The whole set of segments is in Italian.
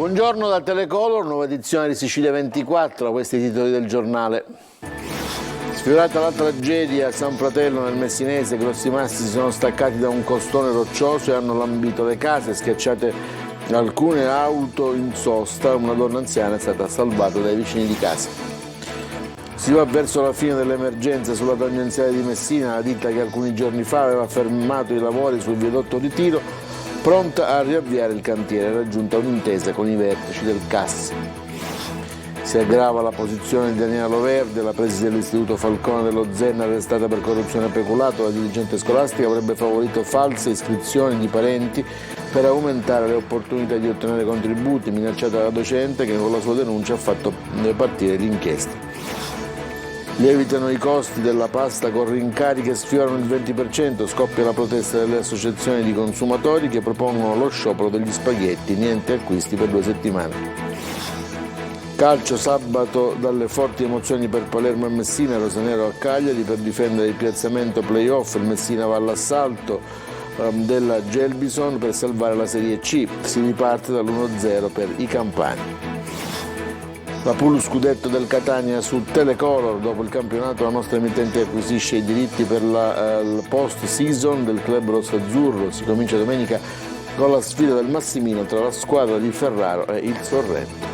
Buongiorno da Telecolor, nuova edizione di Sicilia 24, questi i titoli del giornale. Sfiorata la tragedia a San Fratello nel Messinese, grossi massi si sono staccati da un costone roccioso e hanno lambito le case, schiacciate alcune auto in sosta, una donna anziana è stata salvata dai vicini di casa. Si va verso la fine dell'emergenza sulla tangenziale di Messina, la ditta che alcuni giorni fa aveva fermato i lavori sul viadotto Ritiro, pronta a riavviare il cantiere, raggiunta un'intesa con i vertici del CAS. Si aggrava la posizione di Daniela Loverde, la preside dell'Istituto Falcone dello Zen, arrestata per corruzione e peculato. La dirigente scolastica avrebbe favorito false iscrizioni di parenti per aumentare le opportunità di ottenere contributi, minacciata la docente che con la sua denuncia ha fatto partire l'inchiesta. Lievitano i costi della pasta con rincari che sfiorano il 20%, scoppia la protesta delle associazioni di consumatori che propongono lo sciopero degli spaghetti, niente acquisti per 2 settimane. Calcio sabato dalle forti emozioni per Palermo e Messina, rosanero a Cagliari per difendere il piazzamento play-off, il Messina va all'assalto della Gelbison per salvare la Serie C, si riparte dall'1-0 per i campani. La pool scudetto del Catania su Telecolor, dopo il campionato la nostra emittente acquisisce i diritti per la post-season del club rossazzurro, si comincia domenica con la sfida del Massimino tra la squadra di Ferraro e il Sorrento.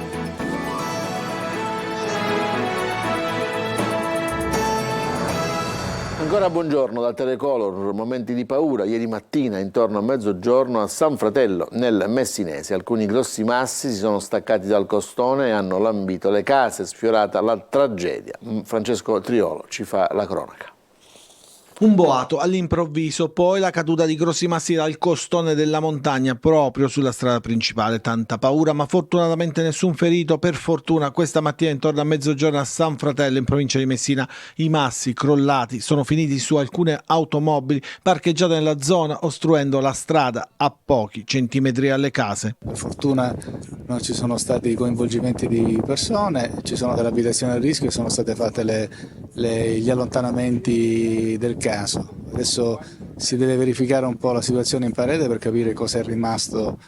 Ancora buongiorno da Telecolor, momenti di paura. Ieri mattina intorno a mezzogiorno a San Fratello nel Messinese alcuni grossi massi si sono staccati dal costone e hanno lambito le case, sfiorata la tragedia. Francesco Triolo ci fa la cronaca. Un boato all'improvviso, poi la caduta di grossi massi dal costone della montagna proprio sulla strada principale. Tanta paura, ma fortunatamente nessun ferito. Per fortuna questa mattina intorno a mezzogiorno a San Fratello in provincia di Messina i massi crollati sono finiti su alcune automobili parcheggiate nella zona, ostruendo la strada a pochi centimetri dalle case. Per fortuna non ci sono stati coinvolgimenti di persone, ci sono delle abitazioni a rischio e sono state fatte gli allontanamenti del caso. Adesso si deve verificare un po' la situazione in parete per capire cosa è rimasto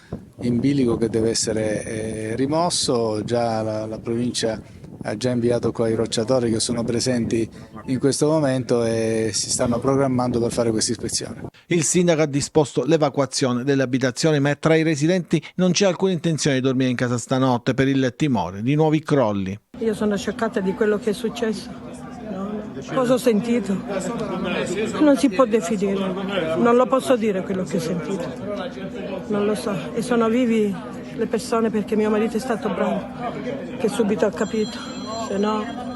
in bilico che deve essere rimosso. Già la provincia ha già inviato qua i rocciatori che sono presenti in questo momento e si stanno programmando per fare questa ispezione. Il sindaco ha disposto l'evacuazione delle abitazioni, ma tra i residenti non c'è alcuna intenzione di dormire in casa stanotte per il timore di nuovi crolli. Io sono scioccata di quello che è successo. Cosa ho sentito? Non si può definire, non lo posso dire quello che ho sentito, non lo so. E sono vivi le persone perché mio marito è stato bravo, che subito ha capito, se no...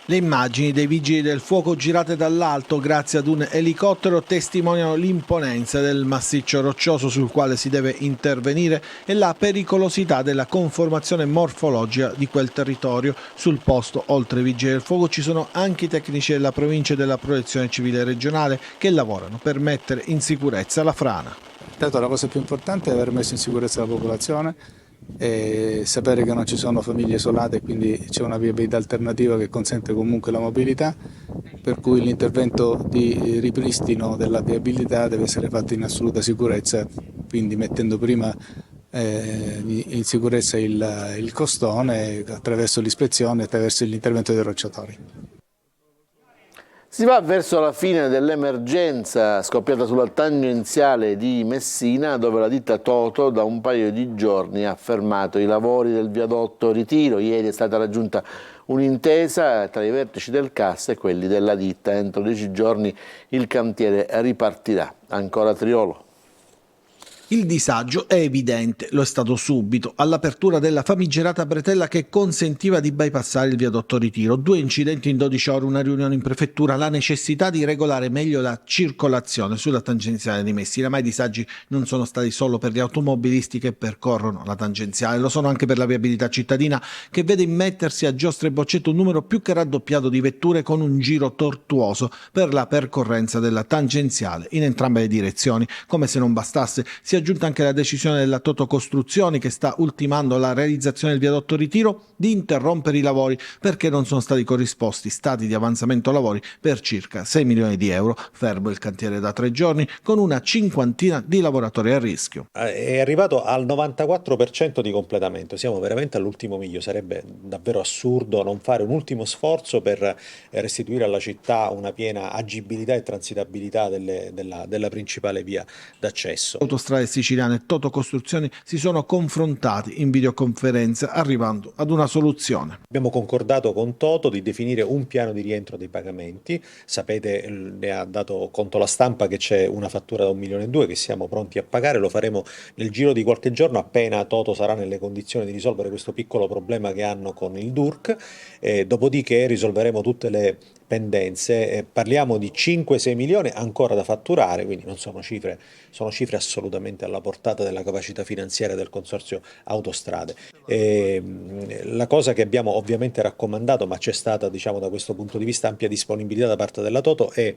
Le immagini dei vigili del fuoco girate dall'alto grazie ad un elicottero testimoniano l'imponenza del massiccio roccioso sul quale si deve intervenire e la pericolosità della conformazione morfologica di quel territorio. Sul posto, oltre ai vigili del fuoco, ci sono anche i tecnici della provincia e della protezione civile regionale che lavorano per mettere in sicurezza la frana. Intanto la cosa più importante è aver messo in sicurezza la popolazione e sapere che non ci sono famiglie isolate, quindi c'è una viabilità alternativa che consente comunque la mobilità, per cui l'intervento di ripristino della viabilità deve essere fatto in assoluta sicurezza, quindi mettendo prima in sicurezza il costone attraverso l'ispezione e attraverso l'intervento dei rocciatori. Si va verso la fine dell'emergenza scoppiata sulla tangenziale di Messina, dove la ditta Toto da un paio di giorni ha fermato i lavori del viadotto Ritiro. Ieri è stata raggiunta un'intesa tra i vertici del CAS e quelli della ditta. Entro 10 giorni il cantiere ripartirà. Ancora Triolo. Il disagio è evidente, lo è stato subito, all'apertura della famigerata bretella che consentiva di bypassare il viadotto Ritiro. 2 incidenti in 12 ore, una riunione in prefettura, la necessità di regolare meglio la circolazione sulla tangenziale di Messina. Ma i disagi non sono stati solo per gli automobilisti che percorrono la tangenziale, lo sono anche per la viabilità cittadina, che vede immettersi a giostra e boccette un numero più che raddoppiato di vetture con un giro tortuoso per la percorrenza della tangenziale in entrambe le direzioni. Come se non bastasse, si è giunta anche la decisione della Toto Costruzioni, che sta ultimando la realizzazione del viadotto Ritiro, di interrompere i lavori perché non sono stati corrisposti stati di avanzamento lavori per circa 6 milioni di euro. Fermo il cantiere da 3 giorni con una cinquantina di lavoratori a rischio. È arrivato al 94% di completamento, siamo veramente all'ultimo miglio, sarebbe davvero assurdo non fare un ultimo sforzo per restituire alla città una piena agibilità e transitabilità della principale via d'accesso. Autostrade Siciliane e Toto Costruzioni si sono confrontati in videoconferenza arrivando ad una soluzione. Abbiamo concordato con Toto di definire un piano di rientro dei pagamenti. Sapete, ne ha dato conto la stampa che c'è una fattura da 1,2 milioni che siamo pronti a pagare. Lo faremo nel giro di qualche giorno, appena Toto sarà nelle condizioni di risolvere questo piccolo problema che hanno con il DURC. Dopodiché risolveremo tutte le pendenze. Parliamo di 5-6 milioni ancora da fatturare, quindi non sono cifre assolutamente alla portata della capacità finanziaria del Consorzio Autostrade. La cosa che abbiamo ovviamente raccomandato, ma c'è stata, diciamo, da questo punto di vista ampia disponibilità da parte della Toto, è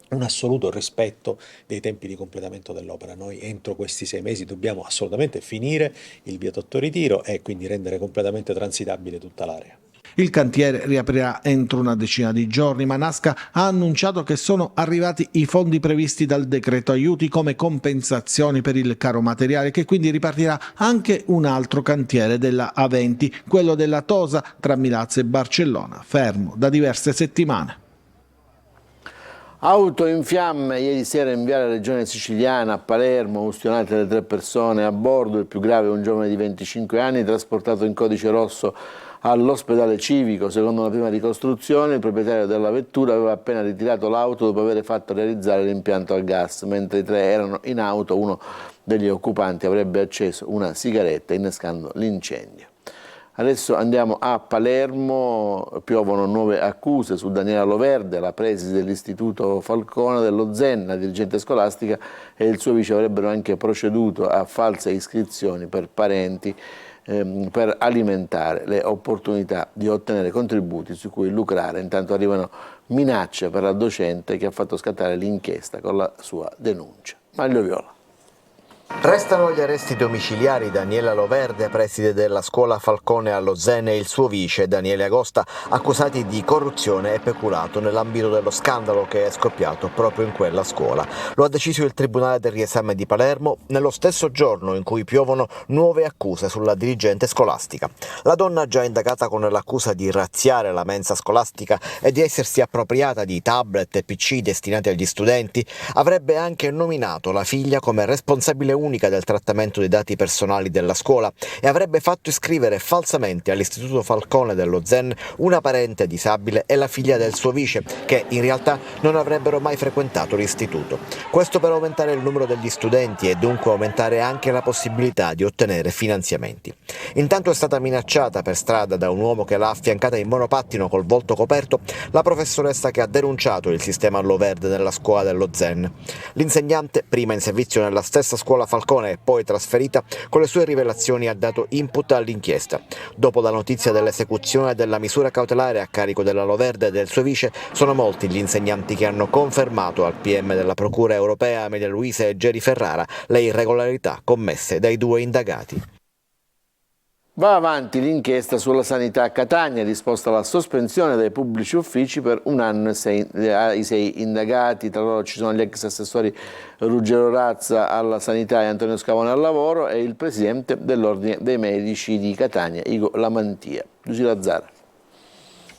un assoluto rispetto dei tempi di completamento dell'opera. Noi entro questi 6 mesi dobbiamo assolutamente finire il viadotto Ritiro e quindi rendere completamente transitabile tutta l'area. Il cantiere riaprirà entro una decina di giorni, ma Nasca ha annunciato che sono arrivati i fondi previsti dal decreto aiuti come compensazioni per il caro materiale, che quindi ripartirà anche un altro cantiere della A20, quello della Tosa tra Milazzo e Barcellona, fermo da diverse settimane. Auto in fiamme ieri sera in viale Regione Siciliana a Palermo, ustionate le 3 persone a bordo, il più grave un giovane di 25 anni trasportato in codice rosso all'ospedale civico. Secondo una prima ricostruzione il proprietario della vettura aveva appena ritirato l'auto dopo aver fatto realizzare l'impianto a gas. Mentre i 3 erano in auto, uno degli occupanti avrebbe acceso una sigaretta innescando l'incendio. Adesso andiamo a Palermo, piovono nuove accuse su Daniela Loverde, la preside dell'Istituto Falcone dello Zen. La dirigente scolastica e il suo vice avrebbero anche proceduto a false iscrizioni per parenti per alimentare le opportunità di ottenere contributi su cui lucrare. Intanto arrivano minacce per la docente che ha fatto scattare l'inchiesta con la sua denuncia. Maglio Viola. Restano gli arresti domiciliari Daniela Loverde, preside della scuola Falcone allo Zen, e il suo vice Daniele Agosta, accusati di corruzione e peculato nell'ambito dello scandalo che è scoppiato proprio in quella scuola. Lo ha deciso il Tribunale del Riesame di Palermo nello stesso giorno in cui piovono nuove accuse sulla dirigente scolastica. La donna, già indagata con l'accusa di razziare la mensa scolastica e di essersi appropriata di tablet e PC destinati agli studenti, avrebbe anche nominato la figlia come responsabile unica del trattamento dei dati personali della scuola e avrebbe fatto iscrivere falsamente all'Istituto Falcone dello Zen una parente disabile e la figlia del suo vice, che in realtà non avrebbero mai frequentato l'istituto. Questo per aumentare il numero degli studenti e dunque aumentare anche la possibilità di ottenere finanziamenti. Intanto è stata minacciata per strada da un uomo che l'ha affiancata in monopattino col volto coperto la professoressa che ha denunciato il sistema Loverde nella scuola dello Zen. L'insegnante, prima in servizio nella stessa scuola Falcone e poi trasferita, con le sue rivelazioni ha dato input all'inchiesta. Dopo la notizia dell'esecuzione della misura cautelare a carico della Loverde e del suo vice, sono molti gli insegnanti che hanno confermato al PM della Procura europea Amelia Luisa e Geri Ferrara le irregolarità commesse dai 2 indagati. Va avanti l'inchiesta sulla sanità a Catania, disposta la sospensione dai pubblici uffici per 1 anno ai 6 indagati. Tra loro ci sono gli ex assessori Ruggero Razza alla sanità e Antonio Scavone al lavoro e il presidente dell'Ordine dei Medici di Catania, Igo Lamantia. Lucilla Zara.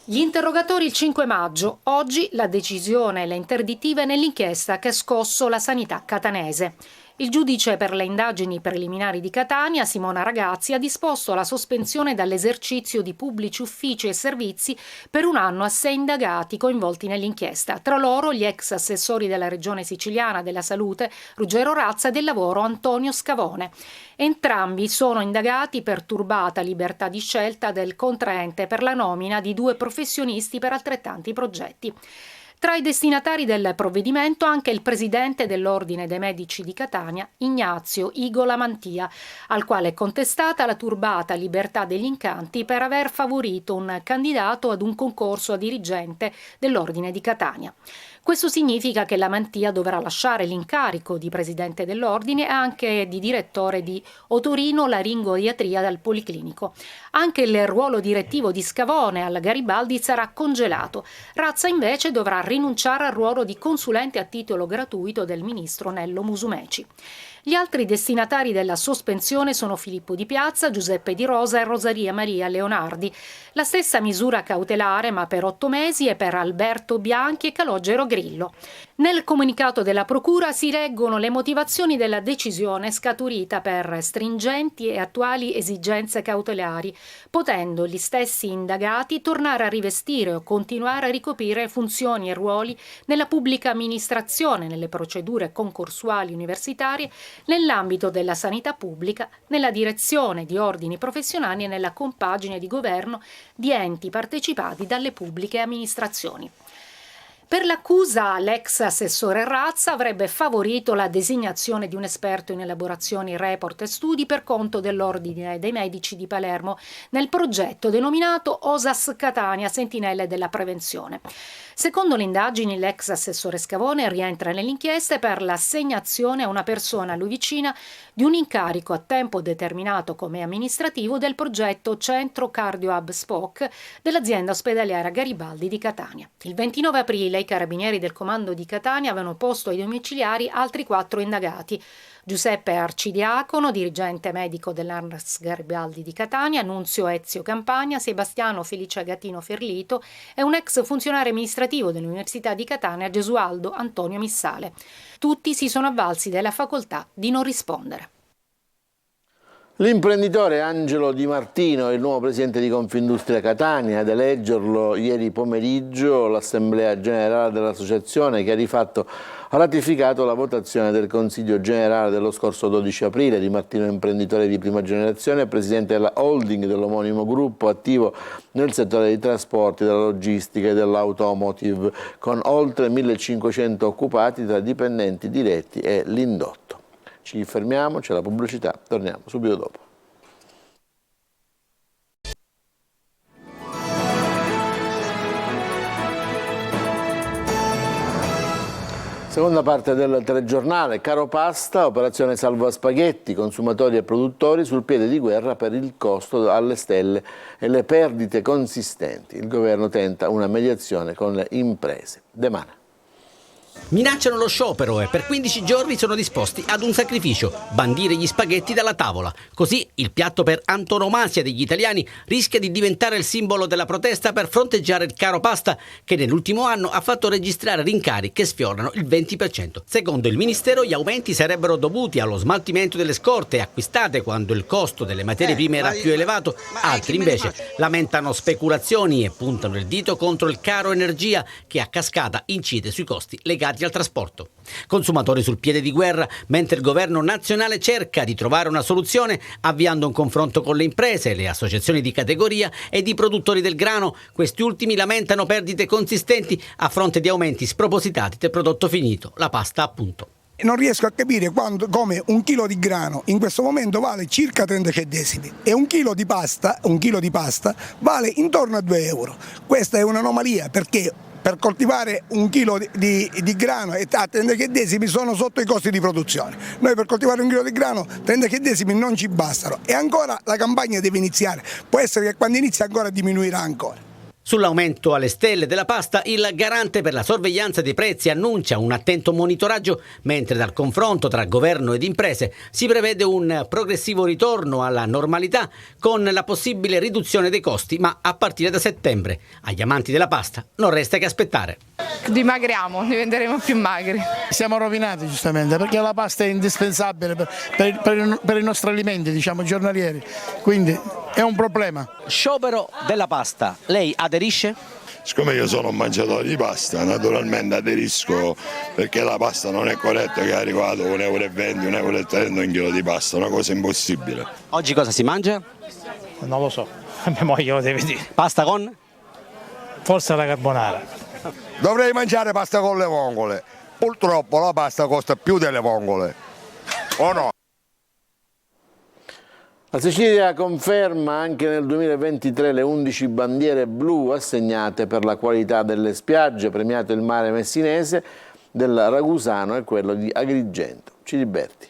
Gli interrogatori il 5 maggio, oggi la decisione e le interdittive nell'inchiesta che ha scosso la sanità catanese. Il giudice per le indagini preliminari di Catania, Simona Ragazzi, ha disposto la sospensione dall'esercizio di pubblici uffici e servizi per 1 anno a 6 indagati coinvolti nell'inchiesta. Tra loro gli ex assessori della Regione Siciliana della Salute, Ruggero Razza, e del Lavoro, Antonio Scavone. Entrambi sono indagati per turbata libertà di scelta del contraente per la nomina di 2 professionisti per altrettanti progetti. Tra i destinatari del provvedimento anche il presidente dell'Ordine dei Medici di Catania, Ignazio Igo Lamantia, al quale è contestata la turbata libertà degli incanti per aver favorito un candidato ad un concorso a dirigente dell'Ordine di Catania. Questo significa che Lamantia dovrà lasciare l'incarico di presidente dell'ordine e anche di direttore di otorino-laringoiatria del Policlinico. Anche il ruolo direttivo di Scavone al Garibaldi sarà congelato. Razza invece dovrà rinunciare al ruolo di consulente a titolo gratuito del ministro Nello Musumeci. Gli altri destinatari della sospensione sono Filippo Di Piazza, Giuseppe Di Rosa e Rosaria Maria Leonardi. La stessa misura cautelare, ma per 8 mesi, è per Alberto Bianchi e Calogero Grillo. Nel comunicato della Procura si leggono le motivazioni della decisione scaturita per stringenti e attuali esigenze cautelari, potendo gli stessi indagati tornare a rivestire o continuare a ricoprire funzioni e ruoli nella pubblica amministrazione, nelle procedure concorsuali universitarie, nell'ambito della sanità pubblica, nella direzione di ordini professionali e nella compagine di governo di enti partecipati dalle pubbliche amministrazioni. Per l'accusa, l'ex assessore Razza avrebbe favorito la designazione di un esperto in elaborazioni, report e studi per conto dell'Ordine dei Medici di Palermo nel progetto denominato OSAS Catania Sentinelle della Prevenzione. Secondo le indagini, l'ex assessore Scavone rientra nell'inchiesta per l'assegnazione a una persona a lui vicina di un incarico a tempo determinato come amministrativo del progetto Centro Cardio Hub Spock dell'azienda ospedaliera Garibaldi di Catania. Il 29 aprile i carabinieri del comando di Catania avevano posto ai domiciliari altri 4 indagati. Giuseppe Arcidiacono, dirigente medico dell'ANRS Garibaldi di Catania, Nunzio Ezio Campagna, Sebastiano Felice Agatino Ferlito e un ex funzionario amministrativo dell'Università di Catania, Gesualdo Antonio Missale. Tutti si sono avvalsi della facoltà di non rispondere. L'imprenditore Angelo Di Martino è il nuovo presidente di Confindustria Catania. Ad eleggerlo ieri pomeriggio l'Assemblea Generale dell'Associazione, che ha ratificato la votazione del Consiglio Generale dello scorso 12 aprile. Di Martino è imprenditore di prima generazione, presidente della holding dell'omonimo gruppo, attivo nel settore dei trasporti, della logistica e dell'automotive, con oltre 1500 occupati tra dipendenti diretti e l'indotto. Ci fermiamo, c'è la pubblicità, torniamo subito dopo. Seconda parte del telegiornale, caro pasta, operazione salva spaghetti, consumatori e produttori sul piede di guerra per il costo alle stelle e le perdite consistenti. Il governo tenta una mediazione con le imprese. De Mana. Minacciano lo sciopero e per 15 giorni sono disposti ad un sacrificio: bandire gli spaghetti dalla tavola. Così il piatto per antonomasia degli italiani rischia di diventare il simbolo della protesta per fronteggiare il caro pasta, che nell'ultimo anno ha fatto registrare rincari che sfiorano il 20%. Secondo il Ministero, gli aumenti sarebbero dovuti allo smaltimento delle scorte acquistate quando il costo delle materie prime era più elevato. Altri invece lamentano speculazioni e puntano il dito contro il caro energia, che a cascata incide sui costi legati al trasporto. Consumatori sul piede di guerra, mentre il governo nazionale cerca di trovare una soluzione avviando un confronto con le imprese, le associazioni di categoria e i produttori del grano. Questi ultimi lamentano perdite consistenti a fronte di aumenti spropositati del prodotto finito, la pasta appunto. Non riesco a capire come un chilo di grano in questo momento vale circa 30 centesimi e un chilo di pasta vale intorno a 2 euro. Questa è un'anomalia, perché per coltivare un chilo di grano a 30 centesimi sono sotto i costi di produzione. Noi per coltivare un chilo di grano 30 centesimi non ci bastano e ancora la campagna deve iniziare. Può essere che quando inizia ancora diminuirà ancora. Sull'aumento alle stelle della pasta, il garante per la sorveglianza dei prezzi annuncia un attento monitoraggio, mentre dal confronto tra governo ed imprese si prevede un progressivo ritorno alla normalità con la possibile riduzione dei costi, ma a partire da settembre. Agli amanti della pasta non resta che aspettare. Dimagriamo, diventeremo più magri. Siamo rovinati giustamente, perché la pasta è indispensabile per i nostri alimenti, diciamo, giornalieri, quindi è un problema. Sciopero della pasta, lei aderisce? Siccome io sono un mangiatore di pasta, naturalmente aderisco, perché la pasta non è corretta che è arrivato 1,20 euro, 1,30 euro un chilo di pasta, una cosa impossibile. Oggi cosa si mangia? Non lo so, mia moglie lo deve dire. Pasta con? Forse la carbonara. Dovrei mangiare pasta con le vongole. Purtroppo la pasta costa più delle vongole, o no? La Sicilia conferma anche nel 2023 le 11 bandiere blu assegnate per la qualità delle spiagge, premiato il mare messinese del Ragusano e quello di Agrigento. Ciliberti.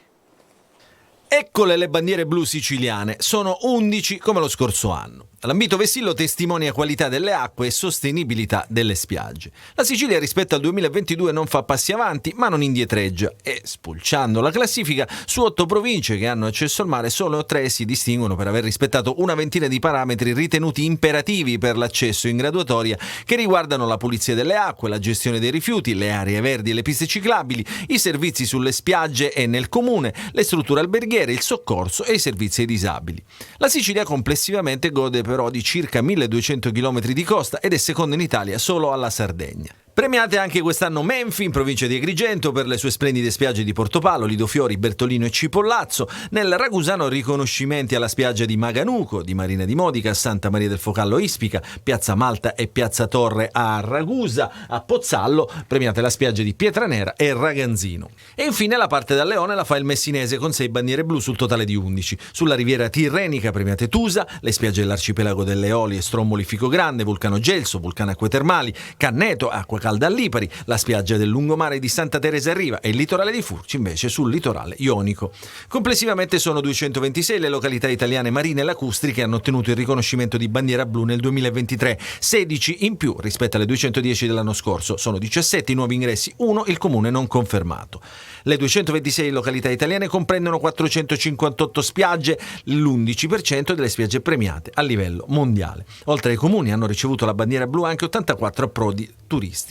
Eccole le bandiere blu siciliane, sono 11 come lo scorso anno. L'ambito vessillo testimonia qualità delle acque e sostenibilità delle spiagge. La Sicilia rispetto al 2022 non fa passi avanti, ma non indietreggia e, spulciando la classifica, su 8 province che hanno accesso al mare, solo 3 si distinguono per aver rispettato una ventina di parametri ritenuti imperativi per l'accesso in graduatoria, che riguardano la pulizia delle acque, la gestione dei rifiuti, le aree verdi e le piste ciclabili, i servizi sulle spiagge e nel comune, le strutture alberghiere, il soccorso e i servizi ai disabili. La Sicilia complessivamente gode però di circa 1200 km di costa ed è seconda in Italia solo alla Sardegna. Premiate anche quest'anno Menfi, in provincia di Agrigento, per le sue splendide spiagge di Portopalo, Lidofiori, Bertolino e Cipollazzo. Nel Ragusano riconoscimenti alla spiaggia di Maganuco, di Marina di Modica, Santa Maria del Focallo Ispica, Piazza Malta e Piazza Torre a Ragusa. A Pozzallo premiate la spiaggia di Pietranera e Raganzino. E infine la parte da Leone la fa il Messinese con 6 bandiere blu sul totale di 11. Sulla riviera tirrenica premiate Tusa, le spiagge dell'arcipelago delle Eolie, Stromboli Fico Grande, Vulcano Gelso, Vulcano Acque Termali, Canneto, Acqua Calda a Lipari, la spiaggia del lungomare di Santa Teresa a Riva e il litorale di Furci invece sul litorale ionico. Complessivamente sono 226 le località italiane marine e lacustri che hanno ottenuto il riconoscimento di bandiera blu nel 2023, 16 in più rispetto alle 210 dell'anno scorso, sono 17 i nuovi ingressi, 1 il comune non confermato. Le 226 località italiane comprendono 458 spiagge, l'11% delle spiagge premiate a livello mondiale. Oltre ai comuni hanno ricevuto la bandiera blu anche 84 approdi turistici.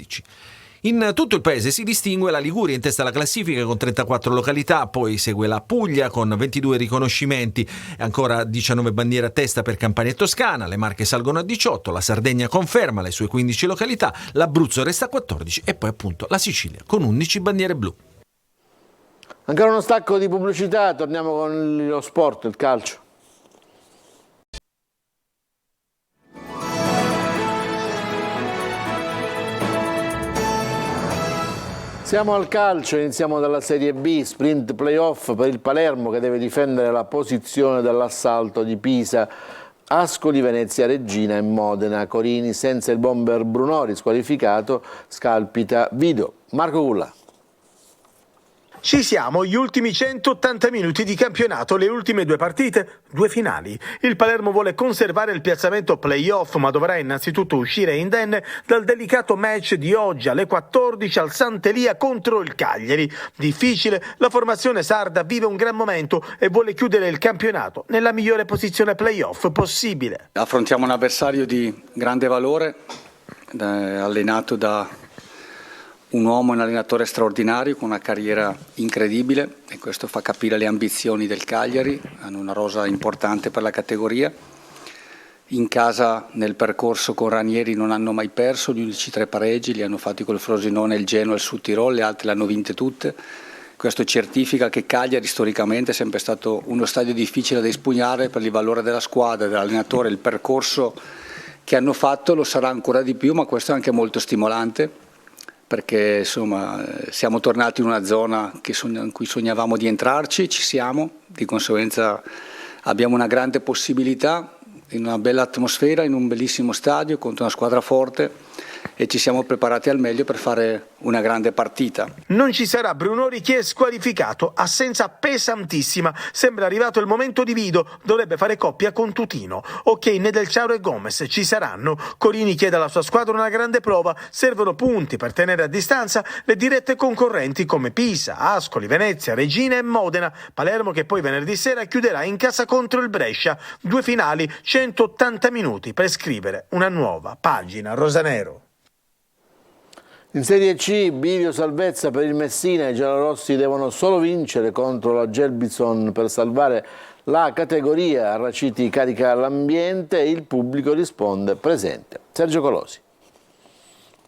In tutto il paese si distingue la Liguria in testa alla classifica con 34 località, poi segue la Puglia con 22 riconoscimenti, ancora 19 bandiere a testa per Campania e Toscana, le Marche salgono a 18, la Sardegna conferma le sue 15 località, l'Abruzzo resta a 14 e poi appunto la Sicilia con 11 bandiere blu. Ancora uno stacco di pubblicità, torniamo con lo sport, il calcio. Siamo al calcio, iniziamo dalla Serie B, sprint playoff per il Palermo che deve difendere la posizione dall'assalto di Pisa, Ascoli, Venezia, Reggina e Modena. Corini senza il bomber Brunori, squalificato, scalpita Vido. Marco Gulla. Ci siamo, gli ultimi 180 minuti di campionato, le ultime 2 partite, 2 finali. Il Palermo vuole conservare il piazzamento play-off, ma dovrà innanzitutto uscire indenne dal delicato match di oggi alle 14 al Sant'Elia contro il Cagliari. Difficile, la formazione sarda vive un gran momento e vuole chiudere il campionato nella migliore posizione play-off possibile. Affrontiamo un avversario di grande valore, allenato da un uomo, un allenatore straordinario con una carriera incredibile e questo fa capire le ambizioni del Cagliari, hanno una rosa importante per la categoria. In casa nel percorso con Ranieri non hanno mai perso, gli unici 3 pareggi li hanno fatti col Frosinone, il Genoa e il Sud Tirol, le altre le hanno vinte tutte. Questo certifica che Cagliari storicamente è sempre stato uno stadio difficile da espugnare per il valore della squadra, dell'allenatore, il percorso che hanno fatto lo sarà ancora di più, ma questo è anche molto stimolante, perché insomma siamo tornati in una zona in cui sognavamo di entrarci, ci siamo, di conseguenza abbiamo una grande possibilità, in una bella atmosfera, in un bellissimo stadio, contro una squadra forte e ci siamo preparati al meglio per fare una grande partita. Non ci sarà Brunori che è squalificato, assenza pesantissima, sembra arrivato il momento di Vido, dovrebbe fare coppia con Tutino. Ok, Nedelciaro e Gomez ci saranno, Corini chiede alla sua squadra una grande prova, servono punti per tenere a distanza le dirette concorrenti come Pisa, Ascoli, Venezia, Reggina e Modena, Palermo che poi venerdì sera chiuderà in casa contro il Brescia, 2 finali, 180 minuti per scrivere una nuova pagina rosanero. In Serie C, bivio salvezza per il Messina, i giallorossi devono solo vincere contro la Gelbison per salvare la categoria. Arraciti carica l'ambiente e il pubblico risponde presente. Sergio Colosi.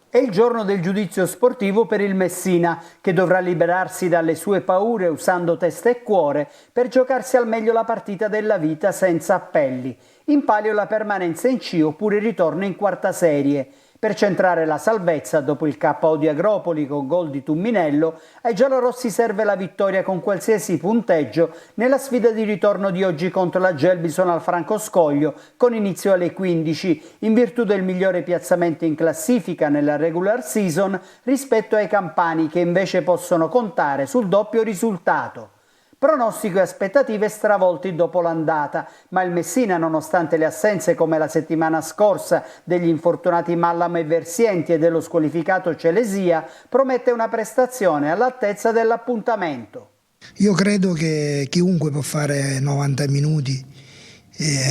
È il giorno del giudizio sportivo per il Messina, che dovrà liberarsi dalle sue paure usando testa e cuore per giocarsi al meglio la partita della vita senza appelli. In palio la permanenza in C oppure il ritorno in quarta serie. Per centrare la salvezza dopo il KO di Agropoli con gol di Tumminello, ai giallorossi serve la vittoria con qualsiasi punteggio nella sfida di ritorno di oggi contro la Gelbison al Francoscoglio con inizio alle 15, in virtù del migliore piazzamento in classifica nella regular season rispetto ai campani che invece possono contare sul doppio risultato. Pronostico e aspettative stravolti dopo l'andata, ma il Messina, nonostante le assenze come la settimana scorsa degli infortunati Mallamo e Versienti e dello squalificato Celesia, promette una prestazione all'altezza dell'appuntamento. Io credo che chiunque può fare 90 minuti,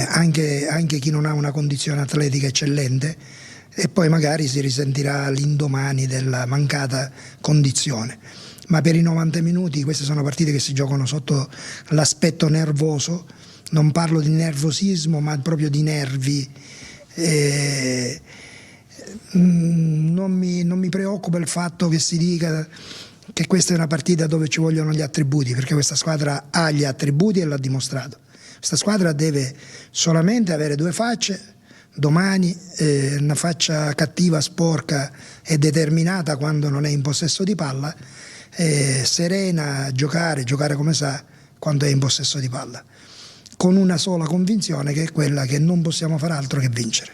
anche chi non ha una condizione atletica eccellente, e poi magari si risentirà l'indomani della mancata condizione. Ma per i 90 minuti queste sono partite che si giocano sotto l'aspetto nervoso, non parlo di nervosismo ma proprio di nervi. Non mi preoccupa il fatto che si dica che questa è una partita dove ci vogliono gli attributi, perché questa squadra ha gli attributi e l'ha dimostrato. Questa squadra deve solamente avere due facce. Domani una faccia cattiva, sporca e determinata quando non è in possesso di palla, serena, giocare come sa quando è in possesso di palla, con una sola convinzione, che è quella che non possiamo fare altro che vincere.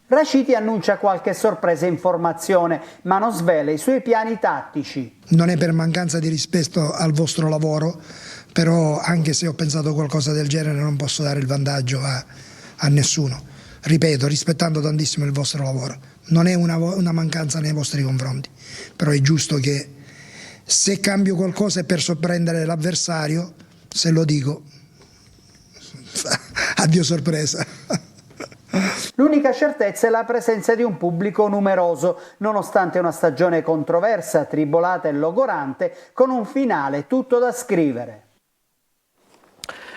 Raciti annuncia qualche sorpresa in formazione, ma non svela i suoi piani tattici. Non è per mancanza di rispetto al vostro lavoro, però anche se ho pensato qualcosa del genere non posso dare il vantaggio a nessuno. Ripeto, rispettando tantissimo il vostro lavoro. Non è una mancanza nei vostri confronti, però è giusto che se cambio qualcosa è per sorprendere l'avversario, se lo dico, addio sorpresa. L'unica certezza è la presenza di un pubblico numeroso, nonostante una stagione controversa, tribolata e logorante, con un finale tutto da scrivere.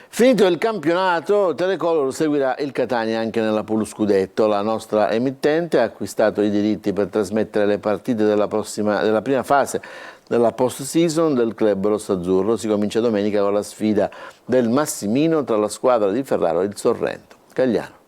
Finito il campionato, Telecolor seguirà il Catania anche nella pool scudetto. La nostra emittente ha acquistato i diritti per trasmettere le partite della prima fase della post-season del club rossazzurro. Si comincia domenica con la sfida del Massimino tra la squadra di Ferraro e il Sorrento. Cagliano.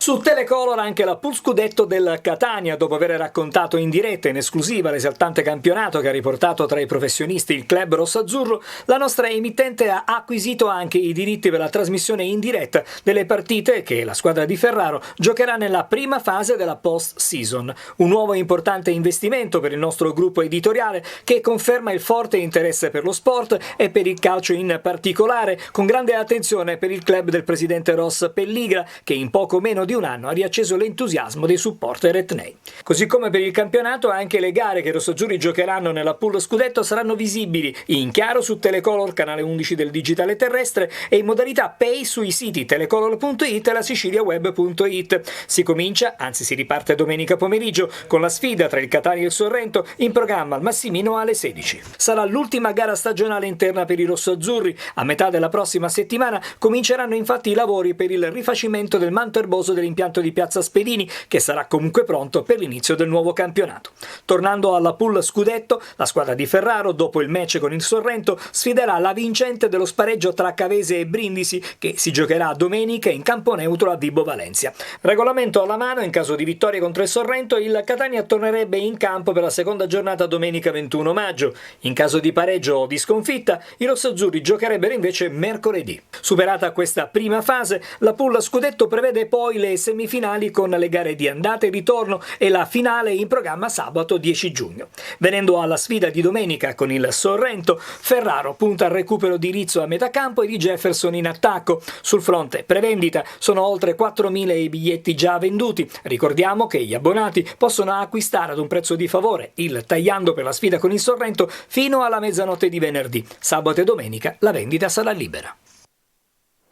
Su Telecolor anche la pool scudetto del Catania, dopo aver raccontato in diretta in esclusiva l'esaltante campionato che ha riportato tra i professionisti il club rossazzurro, la nostra emittente ha acquisito anche i diritti per la trasmissione in diretta delle partite che la squadra di Ferraro giocherà nella prima fase della post-season. Un nuovo e importante investimento per il nostro gruppo editoriale che conferma il forte interesse per lo sport e per il calcio in particolare, con grande attenzione per il club del presidente Ross Pelligra, che in poco meno di un anno ha riacceso l'entusiasmo dei supporter etnei. Così come per il campionato, anche le gare che i rossazzurri giocheranno nella pool scudetto saranno visibili in chiaro su Telecolor, canale 11 del digitale terrestre, e in modalità pay sui siti telecolor.it e la siciliaweb.it. Si comincia, anzi si riparte domenica pomeriggio, con la sfida tra il Catania e il Sorrento, in programma al Massimino alle 16. Sarà l'ultima gara stagionale interna per i rossazzurri. A metà della prossima settimana cominceranno infatti i lavori per il rifacimento del manto erboso dell'impianto di Piazza Spedini, che sarà comunque pronto per l'inizio del nuovo campionato. Tornando alla pool scudetto, la squadra di Ferraro, dopo il match con il Sorrento, sfiderà la vincente dello spareggio tra Cavese e Brindisi, che si giocherà domenica in campo neutro a Vibo Valencia. Regolamento alla mano, in caso di vittoria contro il Sorrento, il Catania tornerebbe in campo per la seconda giornata domenica 21 maggio. In caso di pareggio o di sconfitta, i rossazzurri giocherebbero invece mercoledì. Superata questa prima fase, la pool scudetto prevede poi le semifinali con le gare di andata e ritorno e la finale in programma sabato 10 giugno. Venendo alla sfida di domenica con il Sorrento, Ferraro punta al recupero di Rizzo a metà campo e di Jefferson in attacco. Sul fronte prevendita sono oltre 4.000 i biglietti già venduti. Ricordiamo che gli abbonati possono acquistare ad un prezzo di favore il tagliando per la sfida con il Sorrento fino alla mezzanotte di venerdì. Sabato e domenica la vendita sarà libera.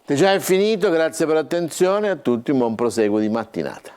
Già è finito, grazie per l'attenzione, a tutti un buon proseguo di mattinata.